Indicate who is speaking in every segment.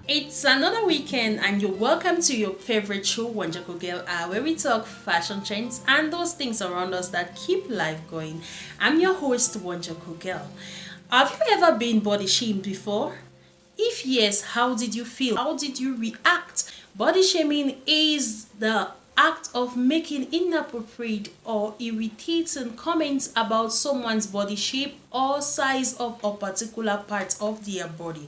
Speaker 1: It's another weekend and you're welcome to your favorite show, Wonderful Girl, where we talk fashion trends and those things around us that keep life going. I'm your host, Wonderful Girl. Have you ever been body shamed before? If yes, how did you feel? How did you react? Body shaming is the act of making inappropriate or irritating comments about someone's body shape or size of a particular part of their body.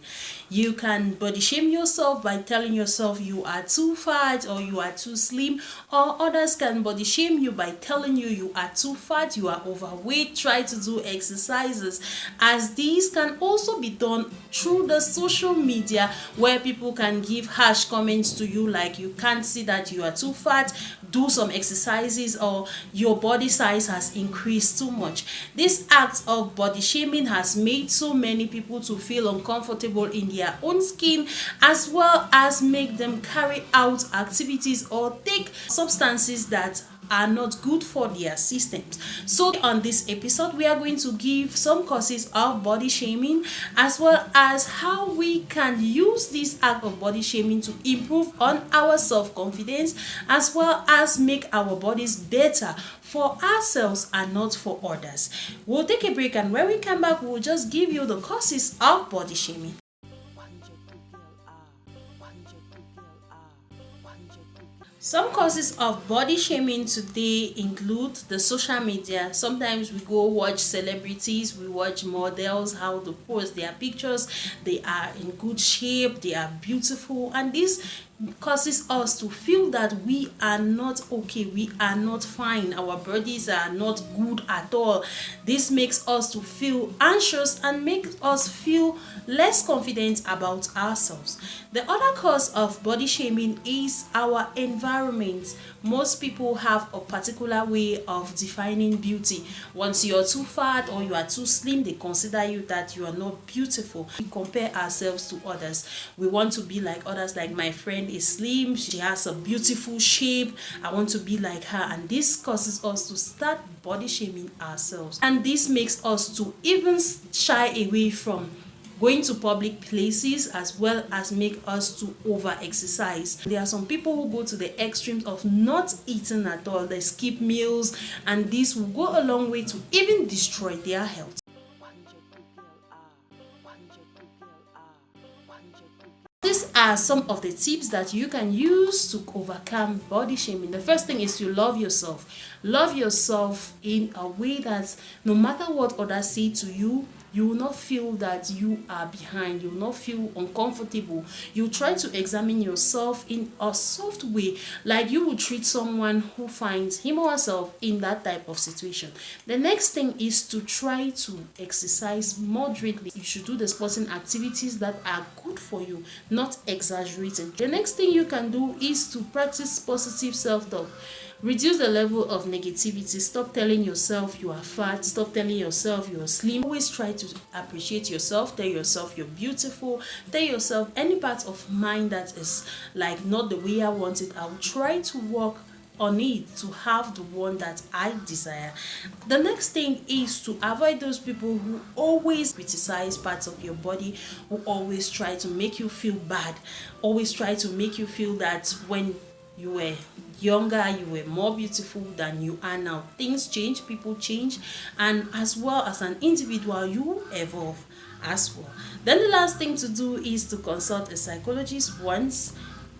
Speaker 1: You can body shame yourself by telling yourself you are too fat or you are too slim, or others can body shame you by telling you you are too fat, you are overweight, try to do exercises, as these can also be done through the social media where people can give harsh comments to you like you can't see that you are too fat, do some exercises, or your body size has increased too much. This act of body shaming has made so many people to feel uncomfortable in their own skin, as well as make them carry out activities or take substances that are not good for their systems. So on this episode we are going to give some causes of body shaming, as well as how we can use this act of body shaming to improve on our self-confidence, as well as make our bodies better for ourselves and not for others. We'll take a break, and when we come back we'll just give you the causes of body shaming. Some causes of body shaming today include the social media. Sometimes we go watch celebrities, we watch models, how they post their pictures, they are in good shape, they are beautiful, and this causes us to feel that we are not okay, we are not fine, our bodies are not good at all. This makes us to feel anxious and makes us feel less confident about ourselves. The other cause of body shaming is our environment. Most people have a particular way of defining beauty. Once you're too fat or you are too slim, they consider you that you are not beautiful. We compare ourselves to others. We want to be like others, like my friend is slim, she has a beautiful shape, I want to be like her, and this causes us to start body shaming ourselves, and this makes us to even shy away from going to public places, as well as make us to over exercise. There are some people who go to the extremes of not eating at all, they skip meals, and this will go a long way to even destroy their health. These are some of the tips that you can use to overcome body shaming. The first thing is to love yourself. Love yourself in a way that no matter what others say to you, you will not feel that you are behind, you will not feel uncomfortable. You try to examine yourself in a soft way, like you would treat someone who finds him or herself in that type of situation. The next thing is to try to exercise moderately. You should do the sporting activities that are good for you, not exaggerating. The next thing you can do is to practice positive self-talk. Reduce the level of negativity. Stop telling yourself you are fat. Stop telling yourself you are slim. Always try to appreciate yourself. Tell yourself you're beautiful. Tell yourself any part of mine that is like not the way I want it, I'll try to work on it to have the one that I desire. The next thing is to avoid those people who always criticize parts of your body, who always try to make you feel bad, always try to make you feel that when you were younger you were more beautiful than you are now. Things change, people change, and as well as an individual you evolve as well. Then the last thing to do is to consult a psychologist once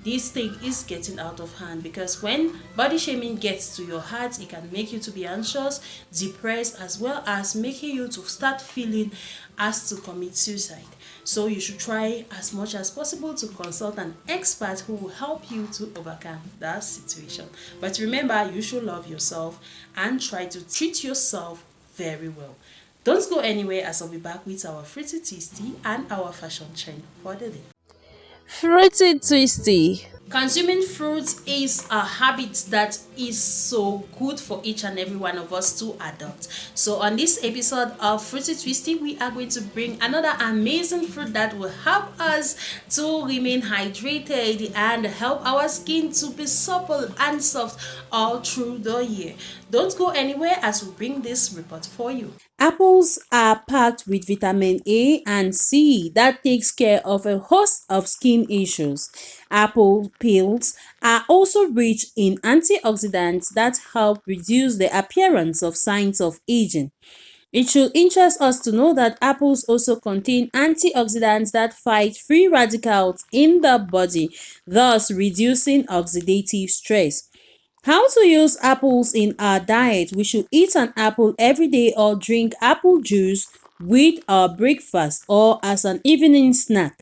Speaker 1: this thing is getting out of hand, because when body shaming gets to your heart, it can make you to be anxious, depressed, as well as making you to start feeling as to commit suicide. So you should try as much as possible to consult an expert who will help you to overcome that situation. But remember, you should love yourself and try to treat yourself very well. Don't go anywhere, as I'll be back with our fruity Twisty and our fashion trend for the day.
Speaker 2: Fruity Twisty.
Speaker 1: Consuming fruits is a habit that is so good for each and every one of us to adopt. So on this episode of Fruity Twisty, we are going to bring another amazing fruit that will help us to remain hydrated and help our skin to be supple and soft all through the year. Don't go anywhere as we bring this report for you.
Speaker 2: Apples are packed with vitamin A and C that takes care of a host of skin issues. Apple peels are also rich in antioxidants that help reduce the appearance of signs of aging. It should interest us to know that apples also contain antioxidants that fight free radicals in the body, thus reducing oxidative stress. How to use apples in our diet. We should eat an apple every day or drink apple juice with our breakfast or as an evening snack.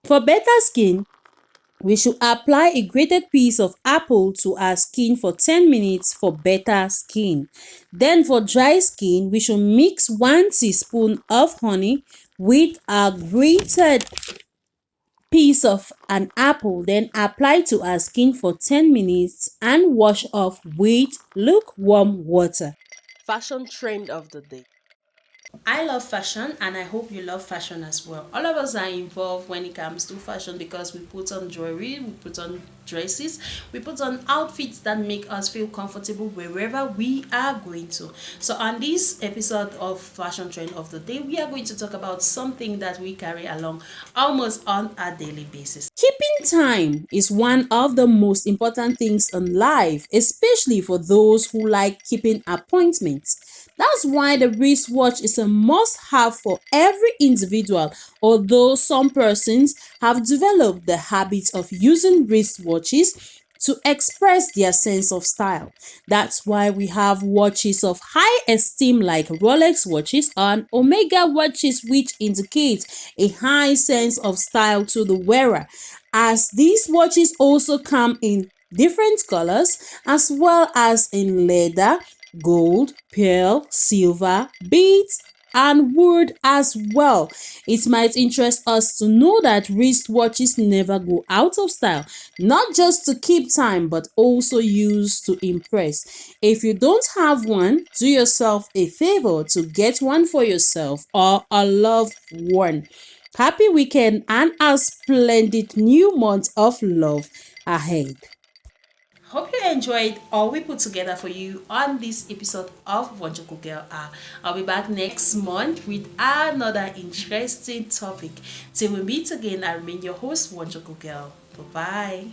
Speaker 2: For better skin, we should apply a grated piece of apple to our skin for 10 minutes for better skin. Then for dry skin, we should mix 1 teaspoon of honey with a grated piece of an apple, then apply to our skin for 10 minutes and wash off with lukewarm water.
Speaker 3: Fashion trend of the day.
Speaker 1: I love fashion and I hope you love fashion as well. All of us are involved when it comes to fashion because we put on jewelry, we put on dresses, we put on outfits that make us feel comfortable wherever we are going to. So, on this episode of Fashion Trend of the Day, we are going to talk about something that we carry along almost on a daily basis.
Speaker 2: Keeping time is one of the most important things in life, especially for those who like keeping appointments. That's why the wristwatch is a must have for every individual, although some persons have developed the habit of using wristwatches to express their sense of style. That's why we have watches of high esteem like Rolex watches and Omega watches, which indicate a high sense of style to the wearer. As these watches also come in different colors as well as in leather, gold, pearl, silver, beads, and wood as well. It might interest us to know that wristwatches never go out of style, not just to keep time but also used to impress. If you don't have one, do yourself a favor to get one for yourself or a loved one. Happy weekend and a splendid new month of love ahead.
Speaker 1: Hope you enjoyed all we put together for you on this episode of Wonderful Girl. I'll be back next month with another interesting topic. Till we meet again, I remain your host, Wonderful Girl. Bye bye.